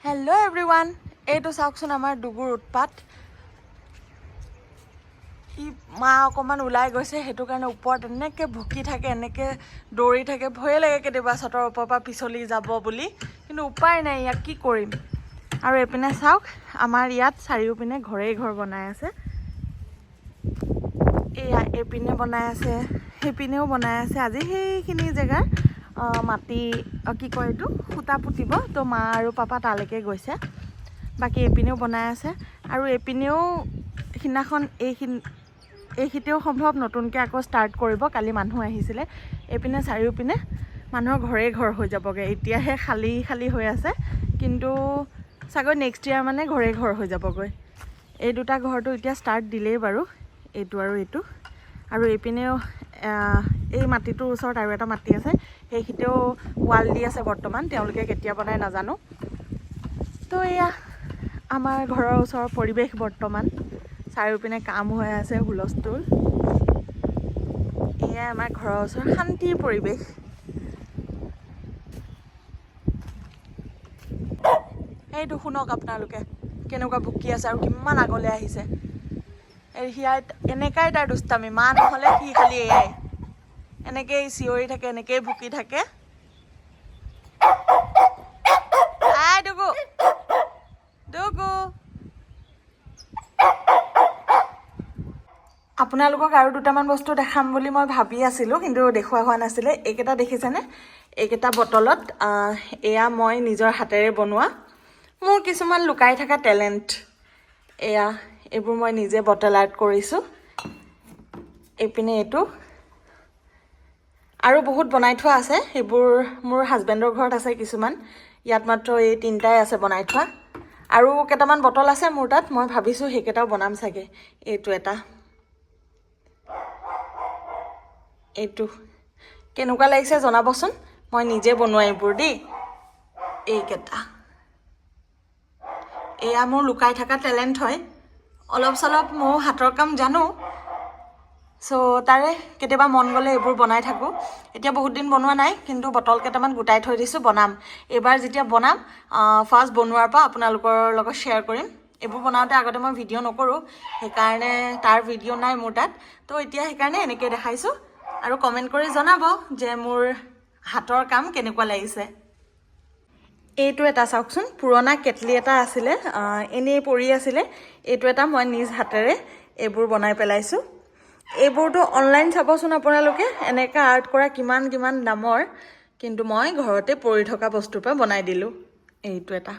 Hello' everyone, এইটো চাওকচোন আমাৰ ডুগুৰ উৎপাত। মা অকণমান ওলাই গৈছে, সেইটো কাৰণে ওপৰত এনেকৈ ভুকি থাকে, এনেকৈ দৌৰি থাকে। ভয়ে লাগে কেতিয়াবা ছতৰ ওপৰৰ পৰা পিছলি যাব বুলি, কিন্তু উপায় নাই, ইয়াক কি কৰিম। আৰু এইপিনে চাওক, আমাৰ ইয়াত চাৰিওপিনে ঘৰেই ঘৰ বনাই আছে। এয়া এইপিনে বনাই আছে, সেইপিনেও বনাই আছে। আজি সেইখিনি জেগাৰ মাটি কি কয় এইটো সূতা পুতিব, তো মা আৰু পাপা তালৈকে গৈছে। বাকী এইপিনেও বনাই আছে, আৰু এইপিনেও সিদিনাখন এইখিনিতেও সম্ভৱ নতুনকৈ আকৌ ষ্টাৰ্ট কৰিব। কালি মানুহ আহিছিলে। এইপিনে চাৰিওপিনে মানুহৰ ঘৰেই ঘৰ হৈ যাবগৈ। এতিয়াহে খালী খালী হৈ আছে, কিন্তু চাগৈ নেক্সট ইয়াৰ মানে ঘৰেই ঘৰ হৈ যাবগৈ। এই দুটা ঘৰটো এতিয়া ষ্টাৰ্ট দিলেই বাৰু, এইটো আৰু এইটো। আৰু এইপিনেও এই মাটিটোৰ ওচৰত আৰু এটা মাটি আছে, সেইখিনিতেও ৱাল দি আছে বৰ্তমান। তেওঁলোকে কেতিয়া বনাই নাজানো। তো এয়া আমাৰ ঘৰৰ ওচৰৰ পৰিৱেশ বৰ্তমান। চাৰিওপিনে কাম হৈ আছে, হুলস্থুল। এয়াই আমাৰ ঘৰৰ ওচৰৰ শান্তিৰ পৰিৱেশ। এইটো শুনক আপোনালোকে, কেনেকুৱা ভুকি আছে আৰু কিমান আগলৈ আহিছে। এনেকাই তাৰ দুষ্টামি, মা নহ'লে সি খালি এয়াই এনেকেই চিঞৰি থাকে, এনেকেই ভুকি থাকে। ডুগু ডুগু, আপোনালোকক আৰু দুটামান বস্তু দেখাম বুলি মই ভাবি আছিলোঁ, কিন্তু দেখুওৱা হোৱা নাছিলে। এইকেইটা দেখিছেনে? এইকেইটা বটলত এয়া মই নিজৰ হাতেৰে বনোৱা মোৰ কিছুমান লুকাই থকা টেলেণ্ট। এয়া এইবোৰ মই নিজে বটল আৰ্ট কৰিছোঁ। এইপিনে এইটো আৰু বহুত বনাই থোৱা আছে। সেইবোৰ মোৰ হাজবেণ্ডৰ ঘৰত আছে কিছুমান, ইয়াত মাত্ৰ এই তিনিটাই আছে বনাই থোৱা। আৰু কেইটামান বটল আছে মোৰ তাত, মই ভাবিছোঁ সেইকেইটাও বনাম চাগে। এইটো এটা, এইটো কেনেকুৱা লাগিছে জনাবচোন। মই নিজে বনোৱা এইবোৰ দেই। এইকেইটা এয়া মোৰ লুকাই থকা টেলেণ্ট হয়। অলপ চলপ ময়ো হাতৰ কাম জানো, তাৰে কেতিয়াবা মন গ'লে এইবোৰ বনাই থাকোঁ। এতিয়া বহুত দিন বনোৱা নাই, কিন্তু বটল কেইটামান গোটাই থৈ দিছোঁ, বনাম। এইবাৰ যেতিয়া বনাম, ফাৰ্ষ্ট বনোৱাৰ পৰা আপোনালোকৰ লগত শ্বেয়াৰ কৰিম। এইবোৰ বনাওঁতে আগতে মই ভিডিঅ' নকৰোঁ, সেইকাৰণে তাৰ ভিডিঅ' নাই মোৰ তাত। তো এতিয়া সেইকাৰণে এনেকৈ দেখাইছোঁ, আৰু কমেণ্ট কৰি জনাব যে মোৰ হাতৰ কাম কেনেকুৱা লাগিছে। এইটো এটা চাওকচোন, পুৰণা কেটলি এটা আছিলে, এনেই পৰি আছিলে। এইটো এটা মই নিজ হাতেৰে এইবোৰ বনাই পেলাইছোঁ। এইবোৰতো অনলাইন চাবচোন আপোনালোকে, এনেকৈ আৰ্ট কৰা কিমান কিমান দামৰ, কিন্তু মই ঘৰতে পৰি থকা বস্তুৰ পৰা বনাই দিলোঁ। এইটো এটা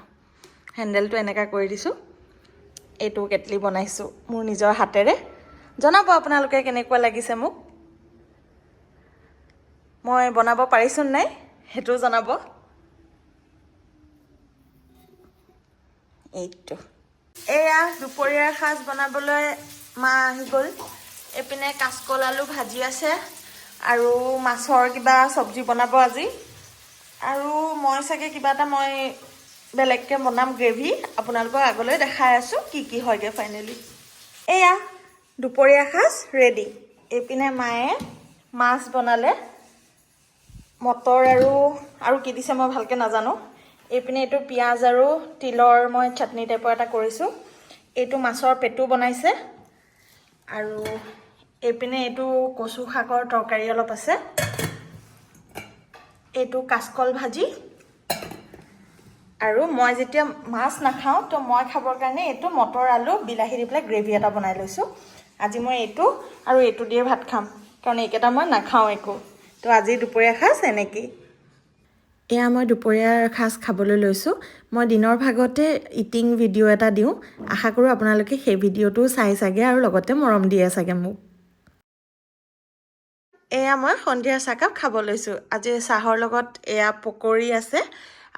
হেণ্ডেলটো এনেকৈ কৰি দিছোঁ। এইটো কেটলি বনাইছোঁ মোৰ নিজৰ হাতেৰে। জনাব আপোনালোকে কেনেকুৱা লাগিছে মোক। মই বনাব পাৰিছোঁ নাই সেইটোও জনাব। এইটো এয়া দুপৰীয়াৰ সাজ বনাবলৈ মা আহি গ'ল। এইপিনে কাচকল আলু ভাজি আছে, আৰু মাছৰ কিবা চব্জি বনাব আজি। আৰু মই চাগে কিবা এটা বেলেগকৈ বনাম, গ্ৰেভি। আপোনালোকক আগলৈ দেখাই আছোঁ কি কি হয়গৈ ফাইনেলি। এয়া দুপৰীয়া সাজ ৰেডি। এইপিনে মায়ে মাছ বনালে, মটৰ আৰু কি দিছে মই ভালকৈ নাজানো। এইপিনে এইটো পিঁয়াজ আৰু তিলৰ মই চাটনি টাইপৰ এটা কৰিছোঁ। এইটো মাছৰ পেটু বনাইছে, আৰু এইপিনে এইটো কচু শাকৰ তৰকাৰী অলপ আছে। এইটো কাচকল ভাজি, আৰু মই যেতিয়া মাছ নাখাওঁ তো মই খাবৰ কাৰণে এইটো মটৰ আলু বিলাহী দি পেলাই গ্ৰেভি এটা বনাই লৈছোঁ। আজি মই এইটো আৰু এইটো দিয়ে ভাত খাম, কাৰণ এইকেইটা মই নাখাওঁ একো। তো আজি দুপৰীয়া সাজ এনেকেই। এয়া মই দুপৰীয়াৰ সাজ খাবলৈ লৈছোঁ। মই দিনৰ ভাগতে ইটিং ভিডিঅ' এটা দিওঁ, আশা কৰোঁ আপোনালোকে সেই ভিডিঅ'টো চাই চাগে আৰু লগতে মৰম দিয়ে চাগে মোক। এয়া মই সন্ধিয়া চাহকাপ খাব লৈছোঁ। আজি চাহৰ লগত এয়া পকৰি আছে,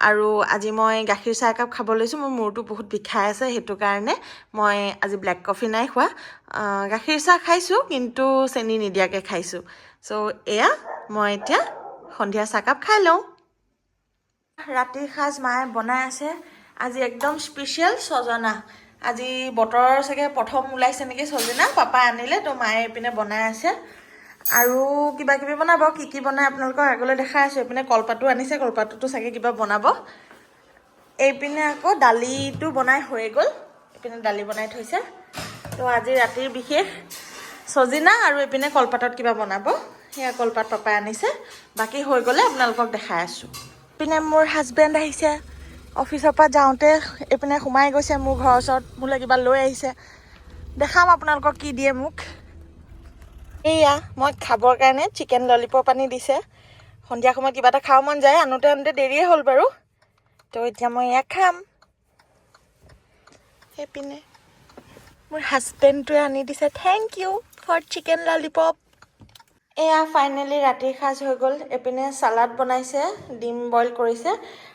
আৰু আজি মই গাখীৰ চাহ একাপ খাব লৈছোঁ। মোৰ মূৰটো বহুত বিষাই আছে, সেইটো কাৰণে মই আজি ব্লেক কফি নাই খোৱা। গাখীৰ চাহ খাইছোঁ, কিন্তু চেনি নিদিয়াকৈ খাইছোঁ। এয়া মই এতিয়া সন্ধিয়া চাহকাপ খাই লওঁ। ৰাতিৰ সাজ মায়ে বনাই আছে। আজি একদম স্পেচিয়েল ছজনা। আজি বতৰৰ চাগে প্ৰথম ওলাইছে নেকি ছজনা, পাপাই আনিলে, তো মায়ে এইপিনে বনাই আছে। আৰু কিবা কিবি বনাব, কি বনাই আপোনালোকক আগলৈ দেখাই আছোঁ। এইপিনে কলপাতো আনিছে, কলপাততো চাগে কিবা বনাব। এইপিনে আকৌ দালিটো বনাই হৈ গ'ল এইপিনে দালি বনাই থৈছে তো আজি ৰাতিৰ বিশেষ সজিনা আৰু এইপিনে কলপাতত কিবা বনাব সেয়া কলপাত পাপাই আনিছে বাকি হৈ গ'লে আপোনালোকক দেখাই আছোঁ পিনে মোৰ হাজবেণ্ড আহিছে অফিচৰ পৰা যাওঁতে এইপিনে সোমাই গৈছে মোৰ ঘৰৰ ওচৰত মোলৈ কিবা লৈ আহিছে দেখাম আপোনালোকক কি দিয়ে মোক এয়া মই খাবৰ কাৰণে চিকেন ললিপপ আনি দিছে সন্ধিয়া সময়ত কিবা এটা খাব মন যায় আনোতে দেৰিয়ে হ'ল বাৰু তো এতিয়া মই এয়া খাম সেইপিনে মোৰ হাজবেণ্ডটোৱে আনি দিছে thank you for chicken lollipop এয়া ফাইনেলি ৰাতিৰ সাজ হৈ গ'ল এইপিনে চালাড বনাইছে ডিম বইল কৰিছে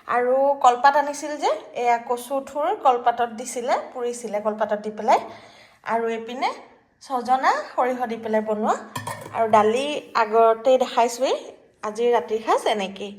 আৰু কলপাত আনিছিল যে এয়া কচু থুৰ কলপাতত দিছিলে পুৰিছিলে কলপাতত দি পেলাই আৰু এইপিনে সজনা সৰিয়হ দি পেলাই বনোৱা আৰু দালি আগতেই দেখাইছোৱেই আজিৰ ৰাতিৰ সাজ এনেকেই